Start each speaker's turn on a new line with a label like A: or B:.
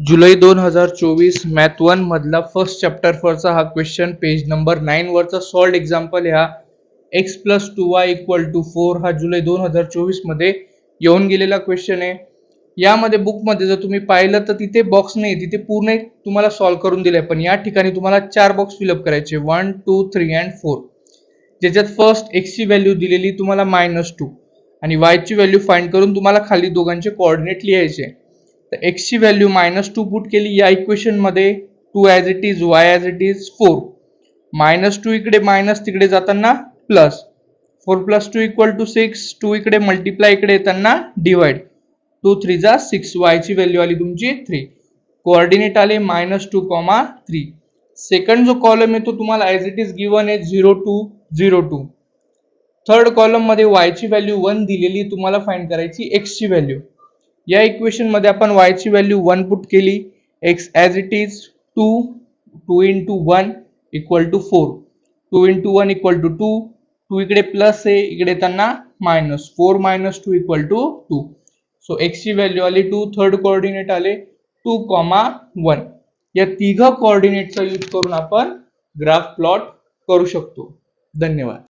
A: जुलै 2024 math 1 मधला first chapter वरचा हा क्वेश्चन पेज नंबर 9 वरचा सॉल्ड एक्झाम्पल ह्या x + 2y = 4 हा जुलै 2024 मध्ये येऊन गेलेला क्वेश्चन आहे. यामध्ये बुकमध्ये जर तुम्ही पाहिलं तर तिथे बॉक्स नाही, तिथे पूर्ण तुम्हाला सॉल्व करून दिलाय, पण या ठिकाणी तुम्हाला 4 बॉक्स फिलअप करायचे 1 2 3 अँड 4. ज्याच्यात फर्स्ट x ची व्हॅल्यू दिलेली तुम्हाला -2 आणि y ची व्हॅल्यू फाइंड करून तुम्हाला खाली दोघांचे कोऑर्डिनेट लिहायचे. तर x ची व्हॅल्यू -2 पुट केली या इक्वेशन मध्ये, 2 as it is, y as it is 4. -2 इकडे मायनस तिकडे जाताना प्लस, 4 + 2 = 6, 2 इकडे मल्टिप्लाय इकडे येताना डिवाइड, 2 3 जा 6, y ची व्हॅल्यू आली तुमची 3. कोऑर्डिनेट आले -2, 3. सेकंड जो कॉलम आहे तो तुम्हाला ॲज इट इज गिवन आहे 0 2 0 2. थर्ड कॉलम मध्ये y ची व्हॅल्यू 1 दिलेली, तुम्हाला फाइंड करायची x ची व्हॅल्यू. या इक्वेशन मध्ये आपण y ची व्हॅल्यू 1 पुट केली, x ॲज इट इज 2, 2 × 1 = 4, 2 × 1 = 2, 2 इकडे प्लस आहे इकडे येताना मायनस, 4 - 2 = 2. सो x ची व्हॅल्यू आली 2, थर्ड कोऑर्डिनेट आले 2, 1. या तिघ कोऑर्डिनेटचा यूज करून आपण ग्राफ प्लॉट करू शकतो. धन्यवाद.